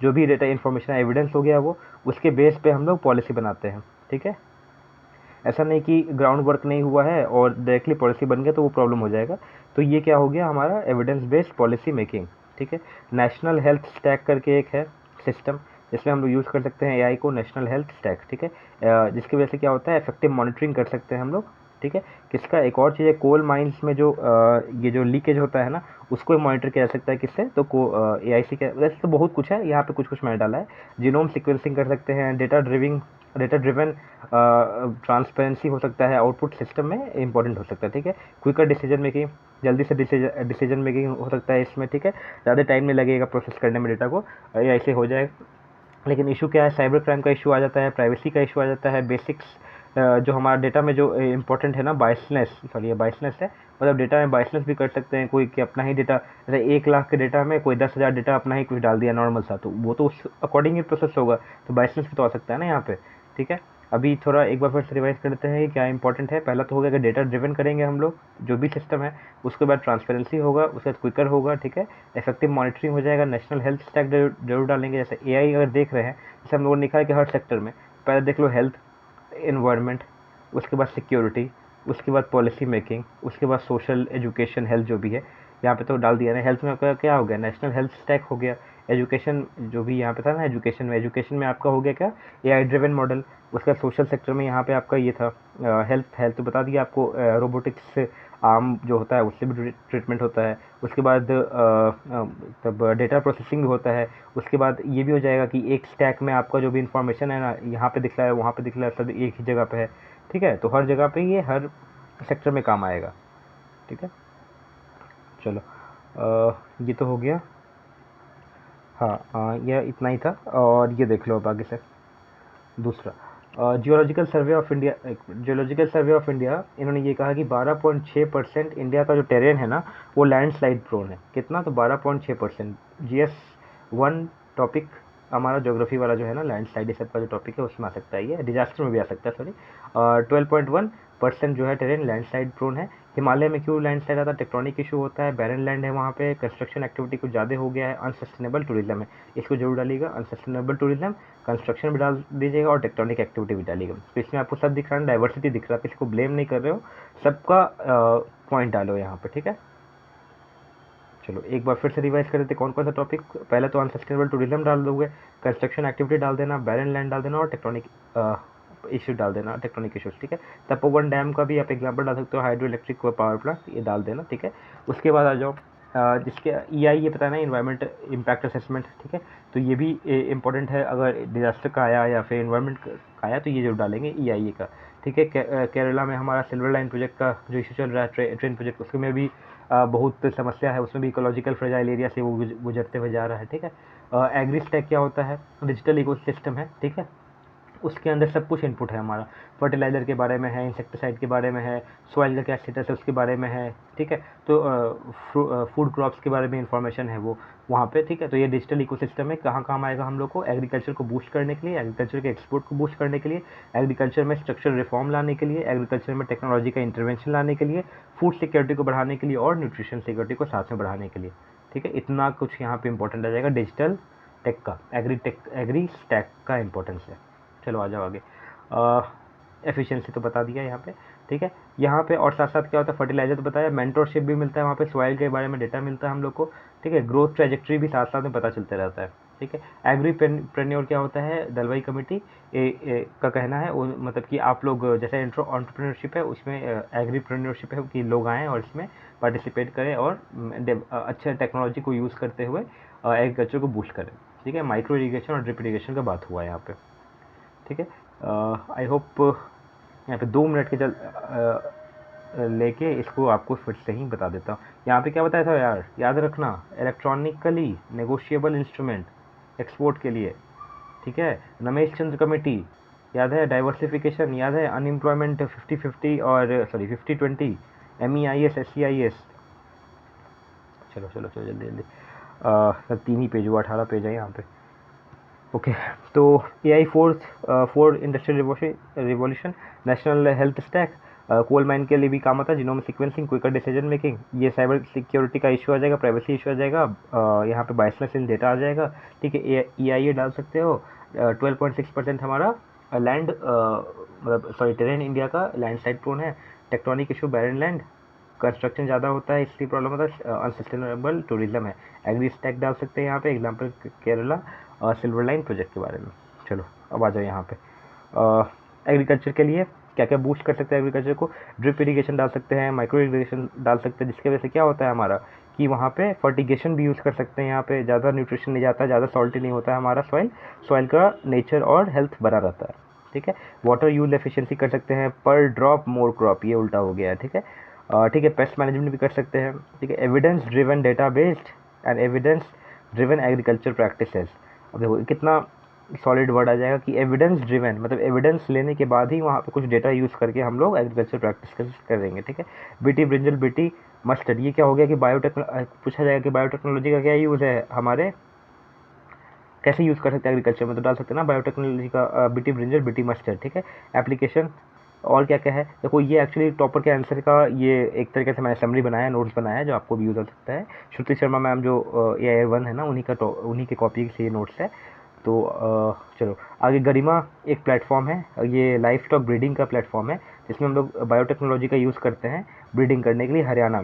जो भी डेटा इन्फॉर्मेशन एविडेंस हो गया वो, उसके बेस पे हम लोग पॉलिसी बनाते हैं, ठीक है। ऐसा नहीं कि ग्राउंड वर्क नहीं हुआ है और डायरेक्टली पॉलिसी बन गया तो वो प्रॉब्लम हो जाएगा। तो ये क्या हो गया हमारा एविडेंस बेस्ड पॉलिसी मेकिंग, ठीक है। नेशनल हेल्थ स्टैक करके एक है सिस्टम, जिसमें हम लोग यूज़ कर सकते हैं एआई को, नेशनल हेल्थ स्टैक, ठीक है। जिसकी वजह से क्या होता है, इफेक्टिव मॉनिटरिंग कर सकते हैं हम लोग, ठीक है। किसका? एक और चीज़ है, कोल माइंस में जो ये जो लीकेज होता है ना, उसको मॉनिटर किया जा सकता है। किससे? तो एआईसी के। वैसे तो बहुत कुछ है, यहाँ पे कुछ कुछ मैंने डाला है। जीनोम सीक्वेंसिंग कर सकते हैं, डेटा ड्रिवन ट्रांसपेरेंसी हो सकता है, आउटपुट सिस्टम में इंपॉर्टेंट हो सकता है, ठीक है। क्विकर डिसीजन मेकिंग, जल्दी से डिसीजन मेकिंग हो सकता है इसमें, ठीक है। ज़्यादा टाइम नहीं लगेगा प्रोसेस करने में डेटा को, ऐसे हो जाएगा। लेकिन इशू क्या है, साइबर क्राइम का इशू आ जाता है, प्राइवेसी का इशू आ जाता है, बेसिक्स जो हमारा डेटा में जो इंपॉर्टेंट है ना, बायसनेस, सॉरी ये बायसनेस है, मतलब डेटा में बायसनेस भी कर सकते हैं कोई कि अपना ही डेटा, जैसे 1 लाख के डेटा में कोई 10,000 डेटा अपना ही कुछ डाल दिया नॉर्मल सा, तो वो तो उस अकॉर्डिंग ही प्रोसेस होगा, तो बायसनेस भी तो आ सकता है ना यहाँ पे, ठीक है। अभी थोड़ा एक बार फिर से रिवाइज करते हैं कि क्या इंपॉर्टेंट है। पहला तो हो गया कि डेटा ड्रिवन करेंगे हम लोग जो भी सिस्टम है, उसके बाद ट्रांसपेरेंसी होगा, उसके बाद क्विकर होगा, ठीक है। इफेक्टिव मॉनिटरिंग हो जाएगा, नेशनल हेल्थ स्टैक जरूर डालेंगे। जैसे एआई अगर देख रहे हैं, जैसे हम लोगों ने लिखा है कि हर सेक्टर में पहले देख लो हेल्थ, इन्वायरमेंट, उसके बाद सिक्योरिटी, उसके बाद पॉलिसी मेकिंग, उसके बाद सोशल, एजुकेशन, हेल्थ जो भी है यहाँ पे तो डाल दिया ना। हेल्थ में आपका क्या हो गया, नेशनल हेल्थ स्टैक हो गया। एजुकेशन जो भी यहाँ पे था ना, एजुकेशन में आपका हो गया क्या, एआई ड्रिवन मॉडल। उसका सोशल सेक्टर में यहाँ पे आपका ये था हेल्थ तो बता दिया आपको, रोबोटिक्स से आर्म जो होता है उससे भी ट्रीटमेंट होता है। उसके बाद तब डेटा प्रोसेसिंग भी होता है। उसके बाद ये भी हो जाएगा कि एक स्टैक में आपका जो भी इंफॉर्मेशन है ना, यहाँ पे दिख रहा है, वहाँ पे दिख रहा है, सब एक ही जगह पे है, ठीक है। तो हर जगह पे ये हर सेक्टर में काम आएगा, ठीक है। चलो ये तो हो गया, हाँ ये इतना ही था। और ये देख लो अब आगे से दूसरा, geological survey of India. Geological survey of India, इन्होंने ये कहा कि 12.6% इंडिया का जो टेरेन है ना वो लैंडस्लाइड प्रोन है। कितना? तो 12.6%। GS1 टॉपिक हमारा ज्योग्राफी वाला जो है ना, लैंडस्लाइड ये सब का जो टॉपिक है उसमें आ सकता है, ये डिजास्टर में भी आ सकता है, सॉरी। 12.1% जो है टेरेन लैंडस्लाइड प्रोन है। हिमालय में क्यों लैंडस्लाइड आता है? टेक्टोनिक इशू होता है, बैरन लैंड है वहाँ पे, कंस्ट्रक्शन एक्टिविटी कुछ ज़्यादा हो गया है, अनसस्टेनेबल टूरिज्म है, इसको जरूर डालिएगा। अनसस्टेनेबल टूरिज्म, कंस्ट्रक्शन भी डाल दीजिएगा और टेक्टोनिक एक्टिविटी भी डालिएगा। तो इसमें आपको सब दिख रहा है, डाइवर्सिटी दिख रहा है, किसी को ब्लेम नहीं कर रहे हो, सबका पॉइंट डालो यहाँ पे, ठीक है। चलो एक बार फिर से रिवाइज कर देते कौन कौन सा टॉपिक। पहले तो अनसस्टेनेबल टूरिज्म डाल दोगे, कंस्ट्रक्शन एक्टिविटी डाल देना, बैरन लैंड डाल देना और टेक्टोनिक इशू डाल देना, टेक्टोनिक इशूज, ठीक है। तपोवन डैम का भी आप एग्जाम्पल डाल सकते हो, हाइड्रो इलेक्ट्रिक पावर प्लांट, ये डाल देना, ठीक है। उसके बाद आ जाओ जिसके EI ये पता है ना, इन्वायरमेंट इम्पैक्ट असेसमेंट, ठीक है। तो ये भी इंपॉर्टेंट है, अगर डिजास्टर का आया या फिर इन्वायरमेंट का आया तो ये जरूर डालेंगे EI का, ठीक है। केरला में हमारा सिल्वर लाइन प्रोजेक्ट का जो इशू चल रहा है, ट्रेन प्रोजेक्ट, उसमें भी बहुत समस्या है, उसमें भी इकोलॉजिकल फ्रेजाइल एरिया से वो गुजरते हुए जा रहा है, ठीक है। एग्री स्टैक क्या होता है? डिजिटल इकोसिस्टम है, ठीक है। उसके अंदर सब कुछ इनपुट है हमारा, फर्टिलाइज़र के बारे में है, इंसेक्टिसाइड के बारे में है, सॉइल का क्या स्टेटस है उसके बारे में है, ठीक है। तो फूड क्रॉप्स के बारे में इंफॉर्मेशन है वो वहाँ पे, ठीक है। तो ये डिजिटल इकोसिस्टम में कहाँ काम आएगा हम लोग को? एग्रीकल्चर को बूस्ट करने के लिए, एग्रीकल्चर के एक्सपोर्ट को बूस्ट करने के लिए, एग्रीकल्चर में स्ट्रक्चरल रिफॉर्म लाने के लिए, एग्रीकल्चर में टेक्नोलॉजी का इंटरवेंशन लाने के लिए, फूड सिक्योरिटी को बढ़ाने के लिए और न्यूट्रिशन सिक्योरिटी को साथ में बढ़ाने के लिए, ठीक है। इतना कुछ यहाँ पे इंपॉर्टेंट आ जाएगा डिजिटल टेक का, एग्री स्टैक का इंपॉर्टेंस है। चलो आ जाओ आगे। एफिशिएंसी तो बता दिया यहाँ पे, ठीक है। यहाँ पे और साथ साथ क्या होता है, फर्टिलाइजर तो बताया, मेंटोरशिप भी मिलता है वहाँ पे, सॉइल के बारे में डेटा मिलता है हम लोग को, ठीक है। ग्रोथ ट्रेजेक्ट्री भी साथ साथ में पता चलता रहता है, ठीक है। एग्रीप्रेन्योर क्या होता है, दलवाई कमेटी का कहना है मतलब कि आप लोग जैसे एंटरप्रेन्योरशिप है उसमें एग्रीप्रेन्योरशिप है कि लोग आएँ और इसमें पार्टिसिपेट करें और अच्छे टेक्नोलॉजी को यूज़ करते हुए एग्रीकल्चर को बूस्ट करें, ठीक है। माइक्रो इरीगेशन और ड्रिप इरीगेशन का बात हुआ है यहाँ पे, ठीक है। आई होप यहाँ पे 2 मिनट के लेके इसको आपको फिर से ही बता देता हूँ। यहाँ पे क्या बताया था यार, याद रखना, इलेक्ट्रॉनिकली नेगोशिएबल इंस्ट्रूमेंट एक्सपोर्ट के लिए, ठीक है। रमेश चंद्र कमेटी याद है, डाइवर्सिफिकेशन याद है, अनएम्प्लॉयमेंट 50-50 और सॉरी 50-20, MEIS SCIS। चलो चलो चलो जल्दी जल्दी, सब 3 ही पेज हुआ, 18 पेज है यहाँ पे, ओके। तो AI fourth industrial revolution, national health stack, coal mine के लिए भी काम आता है, genome sequencing, quicker decision making, ये साइबर सिक्योरिटी का इशू आ जाएगा, प्राइवेसी इशू आ जाएगा, यहाँ पे बायसनेस इन डेटा आ जाएगा, ठीक है। EIA डाल सकते हो। 12.6% हमारा लैंड मतलब सॉरी टेरेन इंडिया का लैंड साइड प्रोन है, tectonic issue, barren land, construction ज़्यादा होता है इसलिए प्रॉब्लम होता है, अनसस्टेनेबल टूरिज्म है। एग्री स्टैक डाल सकते हैं यहाँ पे, example Kerala silver line project के बारे में। चलो अब आ जाओ यहाँ पे, एग्रीकल्चर के लिए क्या क्या बूस्ट कर सकते हैं एग्रीकल्चर को, ड्रिप इरीगेशन डाल सकते हैं, माइक्रो इरीगेशन डाल सकते हैं, जिसकी वजह से क्या होता है हमारा कि वहाँ पे फर्टिगेशन भी यूज़ कर सकते हैं, यहाँ पे ज़्यादा न्यूट्रिशन नहीं जाता, ज़्यादा सॉल्टी नहीं होता है हमारा सॉइल का नेचर और हेल्थ बना रहता है, ठीक है। वाटर यूज एफिशिएंसी कर सकते हैं, पर ड्रॉप मोर क्रॉप, ये उल्टा हो गया है, ठीक है। ठीक है, पेस्ट मैनेजमेंट भी कर सकते हैं, ठीक है। Evidence driven data based and evidence driven agriculture practices. अब देखो कितना सॉलिड वर्ड आ जाएगा कि एविडेंस ड्रिवन, मतलब एविडेंस लेने के बाद ही वहाँ पे कुछ डेटा यूज़ करके हम लोग एग्रीकल्चर प्रैक्टिस करेंगे, ठीक है। बीटी ब्रिंजल बीटी मस्टर्ड, ये क्या हो गया कि पूछा जाएगा कि बायोटेक्नोलॉजी का क्या यूज़ है हमारे, कैसे यूज़ कर सकते हैं एग्रीकल्चर में, तो डाल सकते हैं ना बायोटेक्नोलॉजी का, बीटी ब्रिंजल बीटी मस्टर्ड, ठीक है। एप्लीकेशन और क्या क्या है, देखो ये एक्चुअली टॉपर के आंसर का ये एक तरीके से मैंने समरी बनाया, नोट्स बनाया है, जो आपको भी यूज़ हो सकता है। श्रुति शर्मा मैम जो AIR 1 है ना, उन्हीं के कॉपी से ये नोट्स है। तो चलो आगे, गरिमा एक प्लेटफॉर्म है, ये लाइफ स्टॉक ब्रीडिंग का प्लेटफॉर्म है, जिसमें हम लोग बायोटेक्नोलॉजी का यूज़ करते हैं ब्रीडिंग करने के लिए। हरियाणा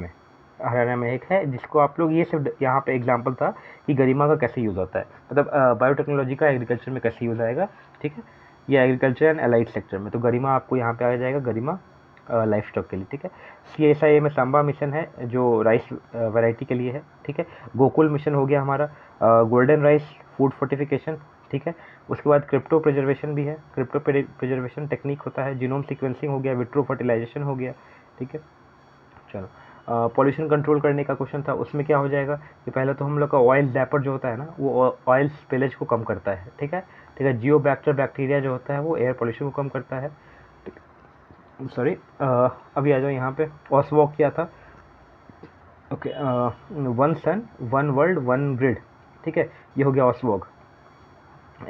में एक है, जिसको आप लोग, ये सिर्फ यहाँ पे एग्जांपल था कि गरिमा का कैसे यूज़ होता है, मतलब बायोटेक्नोलॉजी का एग्रीकल्चर में कैसे यूज़ आएगा, ठीक है। ये एग्रीकल्चर एंड एलाइड सेक्टर में, तो गरिमा आपको यहाँ पे आ जाएगा, गरिमा लाइफ स्टॉक के लिए, ठीक है। CSIA में सांबा मिशन है जो राइस वैरायटी के लिए है, ठीक है। गोकुल मिशन हो गया हमारा, गोल्डन राइस फूड फोर्टिफिकेशन, ठीक है। उसके बाद क्रिप्टो प्रिजर्वेशन भी है, क्रिप्टो प्रिजर्वेशन टेक्निक होता है, जीनोम सीक्वेंसिंग हो गया, विट्रो फर्टिलाइजेशन हो गया, ठीक है। चलो पॉल्यूशन कंट्रोल करने का क्वेश्चन था, उसमें क्या हो जाएगा कि पहले तो हम लोग का ऑयल डैपर जो होता है ना, वो ऑयल स्पिलेज को कम करता है, ठीक है, ठीक है। जियोबैक्टर बैक्टीरिया जो होता है वो एयर पॉल्यूशन को कम करता है, सॉरी। अभी आ जाओ यहाँ पे, ऑसवॉक क्या था, ओके, 1 सन 1 वर्ल्ड 1 ग्रिड, ठीक है, ये हो गया ऑसवॉक।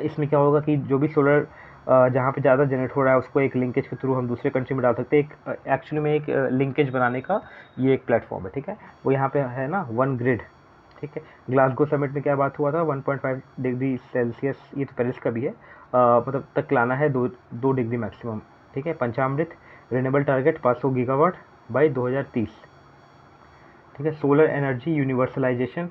इसमें क्या होगा कि जो भी सोलर जहाँ पे ज़्यादा जनरेट हो रहा है उसको एक लिंकेज के थ्रू हम दूसरे कंट्री में डाल सकते हैं, एक एक्चुअली में एक लिंकेज बनाने का ये एक प्लेटफॉर्म है, ठीक है। वो यहाँ पे है ना 1 ग्रिड, ठीक है। ग्लासगो समिट में क्या बात हुआ था, 1.5 डिग्री सेल्सियस, ये तो पेरिस का भी है, मतलब तक लाना है 2 डिग्री मैक्सिमम, ठीक है। पंचामृत रिन्यूएबल टारगेट 500 गीगावाट बाई 2030, ठीक है। सोलर एनर्जी यूनिवर्सलाइजेशन,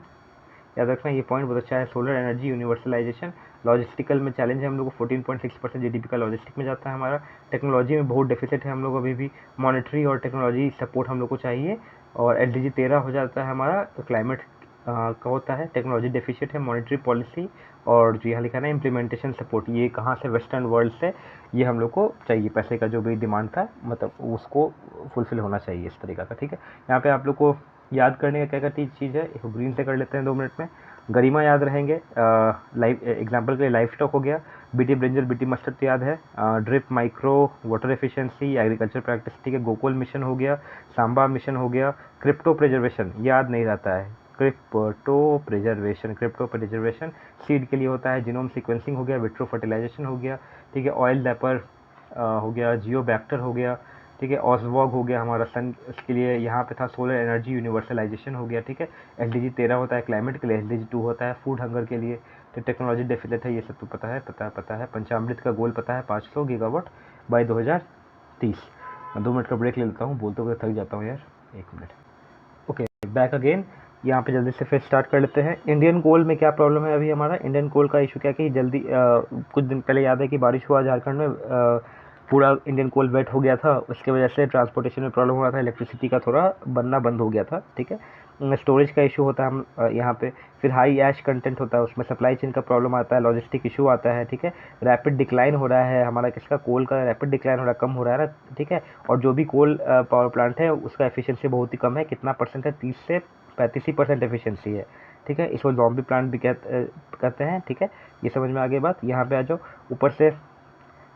याद रखना ये पॉइंट बहुत अच्छा है, सोलर एनर्जी यूनिवर्सलाइजेशन। लॉजिस्टिकल में चैलेंज है हम लोग को, 14.6% GDP का लॉजिस्टिक में जाता है हमारा। टेक्नोलॉजी में बहुत डेफिसिट है हम लोग अभी भी, मॉनेटरी और टेक्नोलॉजी सपोर्ट हम लोग को चाहिए। और SDG 13 हो जाता है हमारा, तो क्लाइमेट का होता है, टेक्नोलॉजी डेफिशिएंट है, मॉनेटरी पॉलिसी और जो यहाँ लिखा है इम्प्लीमेंटेशन सपोर्ट, ये कहाँ से, वेस्टर्न वर्ल्ड से ये हम लोग को चाहिए, पैसे का जो भी डिमांड था मतलब उसको फुलफिल होना चाहिए इस तरीका का, ठीक है। यहाँ पे आप लोग को याद करने का क्या क्या चीज़ है, इसको ग्रीन से कर लेते हैं 2 मिनट में। गरिमा याद रहेंगे, लाइव एग्जांपल के लिए लाइफ स्टॉक हो गया, बीटी ब्रिंजल बीटी मस्टर्ड याद है, drip micro water efficiency agriculture practice, ठीक है। गोकुल मिशन हो गया, सांबा मिशन हो गया, क्रिप्टो प्रिजर्वेशन याद नहीं रहता है, क्रिप्टो प्रिजर्वेशन सीड के लिए होता है, जीनोम सीक्वेंसिंग हो गया, विट्रो फर्टिलाइजेशन हो गया, ठीक है। ऑयल डैपर हो गया, जियोबैक्टर हो गया, ठीक है। ऑसवॉग हो गया हमारा सन के लिए, यहाँ पे था सोलर एनर्जी यूनिवर्सलाइजेशन हो गया, ठीक है। SDG 13 होता है क्लाइमेट के लिए, SDG 2 होता है फूड हंगर के लिए, तो टेक्नोलॉजी डेफिसिट है, ये सब तो पता है। पंचामृत का गोल पता है 500 गीगावाट बाय 2030। 2 मिनट का ब्रेक ले लेता हूँ, बोलते हुए थक जाता हूँ यार, 1 मिनट। Okay, back again. यहाँ पे जल्दी से फिर स्टार्ट कर लेते हैं। इंडियन कोल में क्या प्रॉब्लम है अभी हमारा? इंडियन कोल का इशू क्या है कि जल्दी कुछ दिन पहले याद है कि बारिश हुआ झारखंड में, पूरा इंडियन कोल वेट हो गया था, उसके वजह से ट्रांसपोर्टेशन में प्रॉब्लम हो रहा था, इलेक्ट्रिसिटी का थोड़ा बनना बंद हो गया था, ठीक है। स्टोरेज का इशू होता है हम यहाँ पे, फिर हाई ऐश कंटेंट होता है उसमें, सप्लाई चेन का प्रॉब्लम आता है, लॉजिस्टिक इशू आता है, ठीक है। रैपिड डिक्लाइन हो रहा है हमारा, किसका? कोल का रैपिड डिक्लाइन हो रहा है, कम हो रहा है ना, ठीक है। और जो भी कोल पावर प्लांट है उसका एफिशिएंसी बहुत ही कम है, कितना परसेंट है? 30 से 35% एफिशिएंसी है, ठीक है। इसको ज़ॉम्बी प्लांट भी कहते हैं, ठीक है। ये समझ में आ गई बात। यहाँ पे आ जाओ। ऊपर से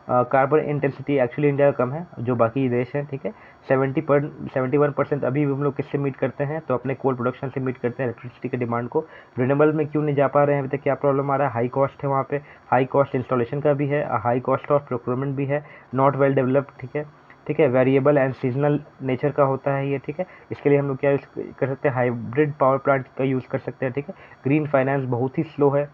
कार्बन इंटेंसिटी एक्चुअली इंडिया का कम है जो बाकी देश हैं, ठीक है। 71% अभी भी हम लोग किससे मीट करते हैं? तो अपने कोल प्रोडक्शन से मीट करते हैं इलेक्ट्रिसिटी के डिमांड को। रिन्यूएबल में क्यों नहीं जा पा रहे हैं अभी तक? क्या प्रॉब्लम आ रहा है? हाई कॉस्ट है वहाँ पे, हाई कॉस्ट इंस्टॉलेशन का भी है, हाई कॉस्ट ऑफ प्रोक्योरमेंट भी है, नॉट वेल डेवलप्ड, ठीक है, ठीक है। वेरिएबल एंड सीजनल नेचर का होता है ये, ठीक है। इसके लिए हम लोग क्या यूज़ कर सकते हैं? हाइब्रिड पावर प्लांट का यूज़ कर सकते हैं, ठीक है। ग्रीन फाइनेंस बहुत ही स्लो है,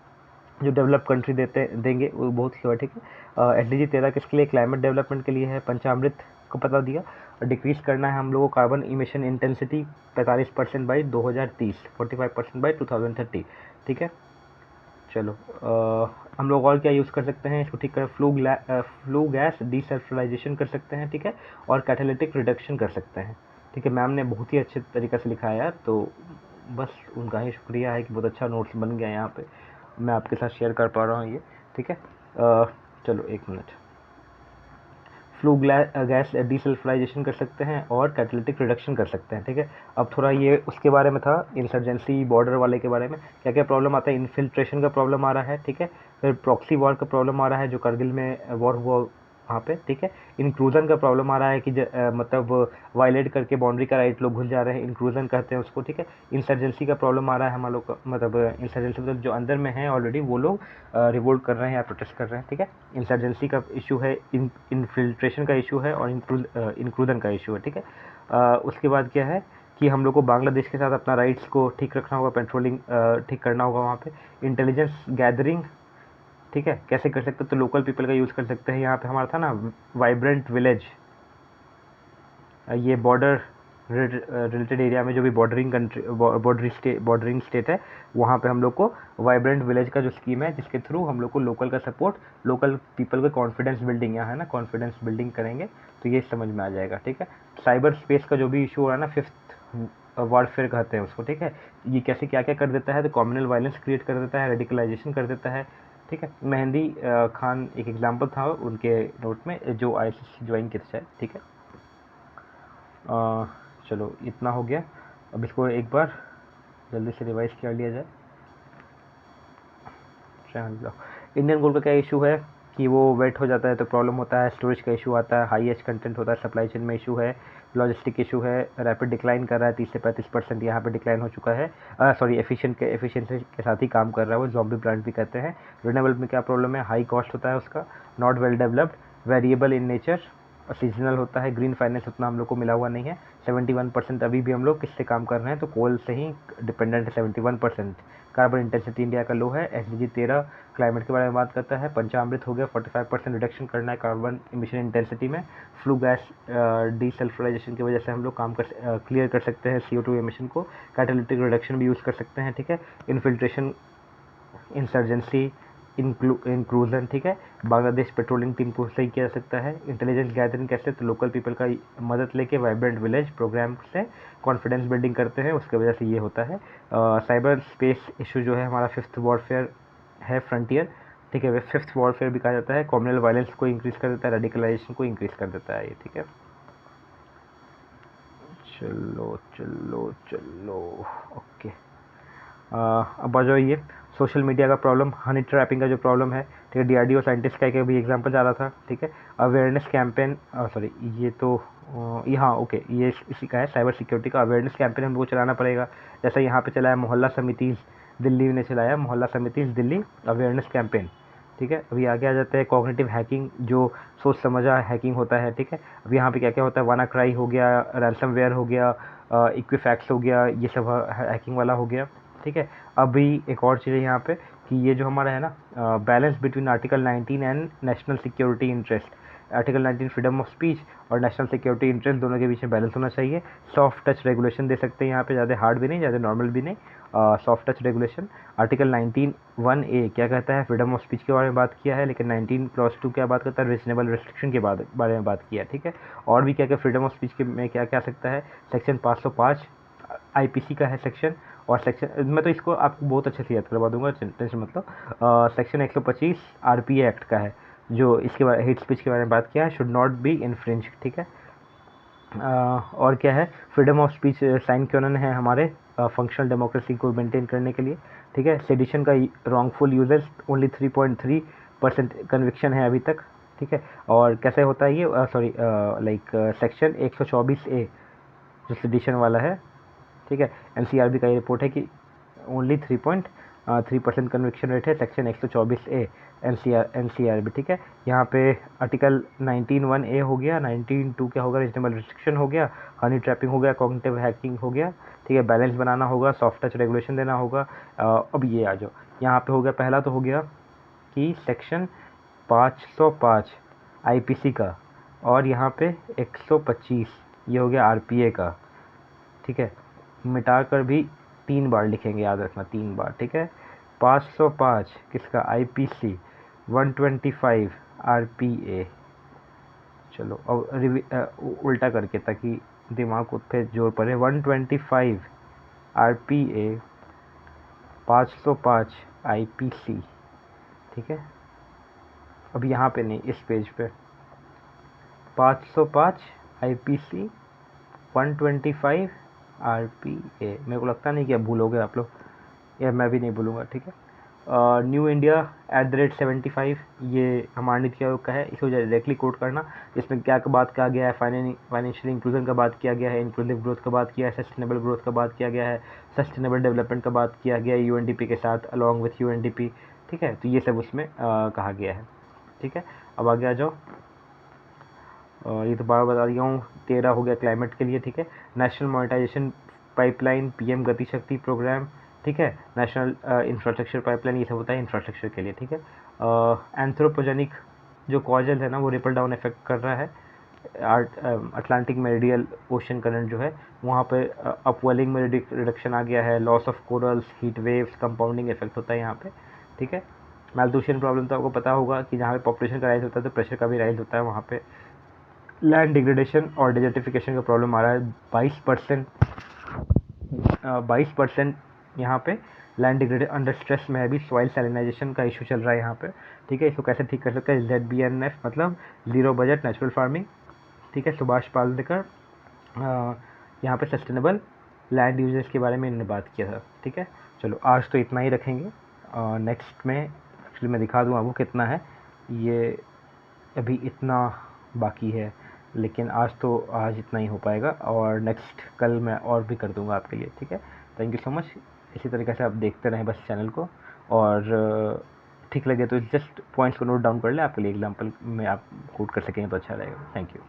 जो डेवलप कंट्री देंगे वो बहुत स्लो है, ठीक है। SDG 13 किसके लिए? क्लाइमेट डेवलपमेंट के लिए है। पंचामृत को पता दिया। डिक्रीज करना है हम लोगों को carbon emission intensity 45% by 2030, 45% by 2030, ठीक है। चलो, हम लोग और क्या यूज़ कर सकते हैं इसको ठीक कर? फ्लू गैस डीसल्फ्राइजेशन कर सकते हैं, ठीक है। और कैटालिटिक रिडक्शन कर सकते हैं, ठीक है। मैम ने बहुत ही अच्छे तरीके से लिखा है यार, तो बस उनका ही शुक्रिया है कि बहुत अच्छा नोट्स बन गया यहाँ पे, मैं आपके साथ शेयर कर पा रहा हूँ ये, ठीक है। चलो 1 मिनट। फ्लू गैस डीसल्फ्राइजेशन कर सकते हैं और कैटालिटिक रिडक्शन कर सकते हैं, ठीक है। अब थोड़ा ये उसके बारे में था, इंसर्जेंसी बॉर्डर वाले के बारे में, क्या क्या प्रॉब्लम आता है? इन्फिल्ट्रेशन का प्रॉब्लम आ रहा है, ठीक है। फिर प्रॉक्सी वॉर का प्रॉब्लम आ रहा है, जो करगिल में वॉर हुआ वहाँ पे, ठीक है। इंक्लूजन का प्रॉब्लम आ रहा है कि मतलब वायलेट करके बाउंड्री का राइट लोग घुस जा रहे हैं, इंक्लूजन कहते हैं उसको, ठीक है। इंसर्जेंसी का प्रॉब्लम आ रहा है हम लोग का, मतलब इंसर्जेंसी मतलब जो अंदर में है ऑलरेडी वो लोग रिवोल्ट कर रहे हैं या प्रोटेस्ट कर रहे हैं, ठीक है। इंसर्जेंसी का इशू है, इन्फिल्ट्रेशन का इशू है, और इंक्लूजन का इशू है, ठीक है। उसके बाद क्या है कि हम लोग को बांग्लादेश के साथ अपना राइट्स को ठीक रखना होगा, पेट्रोलिंग ठीक करना होगा वहाँ पे। इंटेलिजेंस गैदरिंग, ठीक है, कैसे कर सकते हैं? तो लोकल पीपल का यूज़ कर सकते हैं। यहाँ पे हमारा था ना वाइब्रेंट विलेज, ये बॉर्डर रिलेटेड एरिया में जो भी बॉर्डरिंग स्टेट है, वहाँ पे हम लोग को वाइब्रेंट विलेज का जो स्कीम है, जिसके थ्रू हम लोग को लोकल का सपोर्ट, लोकल पीपल का कॉन्फिडेंस बिल्डिंग, यहाँ है ना, कॉन्फिडेंस बिल्डिंग करेंगे, तो ये समझ में आ जाएगा, ठीक है। साइबर स्पेस का जो भी इशू हो रहा है ना, 5th वॉरफेयर कहते हैं उसको, ठीक है। ये कैसे क्या क्या कर देता है? तो कम्युनल वायलेंस क्रिएट कर देता है, रेडिकलाइजेशन कर देता है, ठीक है। मेहंदी खान एक एग्जाम्पल था उनके नोट में, जो ICC ज्वाइन किया था, ठीक है। चलो इतना हो गया, अब इसको एक बार जल्दी से रिवाइज कर लिया जाए। इंडियन गोल्ड का क्या इशू है कि वो वेट हो जाता है तो प्रॉब्लम होता है, स्टोरेज का इशू आता है, हाई एच कंटेंट होता है, सप्लाई चेन में इशू है, लॉजिस्टिक इशू है, रैपिड डिक्लाइन कर रहा है, 30 से 35% यहाँ पे डिक्लाइन हो चुका है, सॉरी एफिशिएंसी के साथ ही काम कर रहा है वो, ज़ॉम्बी प्लांट भी कहते हैं। रिन्यूएबल में क्या प्रॉब्लम है? हाई कॉस्ट होता है उसका, not well developed, variable in nature, seasonal होता है, ग्रीन फाइनेंस उतना हम लोग को मिला हुआ नहीं है। 71% अभी भी हम लोग किससे काम कर रहे हैं? तो कोल से ही डिपेंडेंट है 71%। कार्बन इंटेंसिटी इंडिया का लो है। SDG 13 क्लाइमेट के बारे में बात करता है। पंचामृत हो गया, 45% रिडक्शन करना है कार्बन इमिशन इंटेंसिटी में। फ्लू गैस डीसल्फ्राइजेशन की वजह से हम लोग काम क्लियर कर सकते हैं CO2 एमिशन को। कैटालिटिक रिडक्शन भी यूज़ कर सकते हैं, ठीक है। इन्फिल्ट्रेशन, इंसर्जेंसी, इंक्लूजन, ठीक है। बांग्लादेश पेट्रोलिंग टीम को सही किया जा सकता है। इंटेलिजेंस गैदरिंग कैसे? तो लोकल पीपल का मदद लेके वाइब्रेंट विलेज प्रोग्राम से कॉन्फिडेंस बिल्डिंग करते हैं, उसके वजह से ये होता है। साइबर स्पेस इशू जो है हमारा 5th वॉरफेयर है, फ्रंटियर, ठीक है। 5th वॉरफेयर भी कहा जाता है। कम्युनल वायलेंस को इंक्रीज कर देता है, रेडिकलाइजेशन को इंक्रीज कर देता है ये, ठीक है। चलो चलो चलो, ओके। अब आ जाओ, ये सोशल मीडिया का प्रॉब्लम, हनी ट्रैपिंग का जो प्रॉब्लम है, ठीक है। DRDO साइंटिस्ट का एक अभी एग्जांपल जा रहा था, ठीक है। अवेयरनेस कैंपेन, सॉरी ये तो यहाँ ओके, ये इसी का है, साइबर सिक्योरिटी का अवेयरनेस कैंपेन हमको चलाना पड़ेगा। जैसे यहाँ पे चलाया मोहल्ला समिति दिल्ली ने चलाया, मोहल्ला समिति दिल्ली अवेयरनेस कैंपेन, ठीक है। अभी आगे आ जाते हैं कॉग्निटिव हैकिंग, जो सोच समझा हैकिंग होता है, ठीक है। अब यहाँ पे क्या क्या होता है? वानाक्राई हो गया, रैंसमवेयर हो गया, इक्विफैक्स हो गया, ये सब हैकिंग वाला हो गया, ठीक है। अभी एक और चीज़ है यहाँ पे, कि ये जो हमारा है ना balance between article 19 and national security interest, article 19 freedom of speech और नेशनल सिक्योरिटी इंटरेस्ट दोनों के बीच में बैलेंस होना चाहिए। सॉफ्ट टच रेगुलेशन दे सकते हैं यहाँ पे, ज़्यादा हार्ड भी नहीं, ज़्यादा नॉर्मल भी नहीं, soft touch regulation. Article 19(1)(a) क्या कहता है, फ्रीडम ऑफ स्पीच के बारे में बात किया है, लेकिन 19(2) क्या बात करता है, रीजनेबल रिस्ट्रिक्शन के बारे में बात किया है, ठीक है। और भी क्या क्या फ्रीडम ऑफ स्पीच के में क्या क्या सकता है, सेक्शन 505 आईपीसी का है सेक्शन, और सेक्शन मैं तो इसको आपको बहुत अच्छे से याद करवा दूंगा, टेंशन मत लो। सेक्शन 125 आरपीए एक्ट का है, जो इसके बारे हेट स्पीच के बारे में बात किया है, शुड नॉट बी इन्फ्रिंज, ठीक है। और क्या है, फ्रीडम ऑफ स्पीच साइन क्यों है हमारे फंक्शनल डेमोक्रेसी को मेंटेन करने के लिए, ठीक है। सेडिशन का रॉन्गफुल यूजेस ओनली 3.3% कन्विक्शन है अभी तक, ठीक है। और कैसे होता है ये, सॉरी लाइक सेक्शन 124A जो सेडिशन वाला है, ठीक है। एनसीआरबी का ये रिपोर्ट है कि ओनली 3.3% कन्विक्शन रेट है, सेक्शन 124A एनसीआरबी, ठीक है। यहाँ पे आर्टिकल 19(1)(a) हो गया, 19(2) क्या होगा, रीजनेबल रिस्ट्रिक्शन हो गया, हनी ट्रैपिंग हो गया, कॉग्निटिव हैकिंग हो गया, ठीक है। बैलेंस बनाना होगा, सॉफ्ट टच रेगुलेशन देना होगा। अब ये आ जाओ, यहाँ पे हो गया, पहला तो हो गया कि सेक्शन 505 आईपीसी का, और यहाँ पे 125 ये हो गया आरपीए का, ठीक है। मिटाकर भी 3 बार लिखेंगे, याद रखना 3 बार, ठीक है। 505 किसका, आईपीसी, 125 आरपीए। चलो अब उल्टा करके ताकि दिमाग को पे जोर पड़े, 125 आरपीए, 505 आईपीसी, ठीक है। अब यहाँ पे नहीं, इस पेज पे 505 आईपीसी, 125 आरपीए। मेरे को लगता नहीं कि अब भूलोगे आप लोग, या मैं भी नहीं भूलूंगा, ठीक है। न्यू इंडिया @75 ये हमारा नीति आयोग का है, इसको डायरेक्टली कोट करना। इसमें क्या बात किया गया है, फाइनेंशियल इंक्लूजन का बात किया गया है, इंक्लूसिव ग्रोथ का बात किया है, सस्टेनेबल ग्रोथ का बात किया गया है, सस्टेनेबल डेवलपमेंट का बात किया गया है यूएनडीपी के साथ, अलॉन्ग विथ यूएनडीपी, ठीक है। तो ये सब उसमें कहा गया है, ठीक है। अब आगे आ जाओ, ये तो बार बता दिया हूँ। 13 हो गया क्लाइमेट के लिए, ठीक है। नेशनल मोनेटाइजेशन पाइपलाइन, पीएम गति शक्ति प्रोग्राम, ठीक है। नेशनल इंफ्रास्ट्रक्चर पाइपलाइन, ये सब होता है इंफ्रास्ट्रक्चर के लिए, ठीक है। एंथ्रोपोजेनिक जो कॉजेज है ना, वो रिपल डाउन इफेक्ट कर रहा है। अटलांटिक मेरिडियल ओशन करंट जो है वहाँ पे अपवेलिंग में रिडक्शन आ गया है, loss of corals, heat waves, compounding effect होता है यहाँ पे, ठीक है। मैल्थ्यूशन प्रॉब्लम तो आपको पता होगा कि जहाँ पे पॉपुलेशन का राइज होता है तो प्रेशर का भी राइज होता है वहाँ पे। लैंड डिग्रेडेशन और डेजर्टिफिकेशन का प्रॉब्लम आ रहा है, 22% यहाँ पे लैंड डिग्रेडेशन अंडर स्ट्रेस में है अभी, सॉइल सैलिनाइजेशन का इशू चल रहा है यहाँ पे, ठीक है। इसको कैसे ठीक कर सकते हैं, ZBNF मतलब जीरो बजट नेचुरल फार्मिंग, ठीक है। सुभाष पालेकर यहाँ पे सस्टेनेबल लैंड यूजेस के बारे में इन्होंने बात किया था, ठीक है। चलो आज तो इतना ही रखेंगे, नेक्स्ट में एक्चुअली मैं दिखा दूँ आपको कितना है, ये अभी इतना बाकी है, लेकिन आज इतना ही हो पाएगा, और नेक्स्ट कल मैं और भी कर दूंगा आपके लिए, ठीक है। Thank you so much. इसी तरीके से आप देखते रहें बस चैनल को, और ठीक लगे तो जस्ट पॉइंट्स को नोट डाउन कर ले, आपके लिए एग्जांपल में आप कोट कर सकेंगे तो अच्छा रहेगा। Thank you.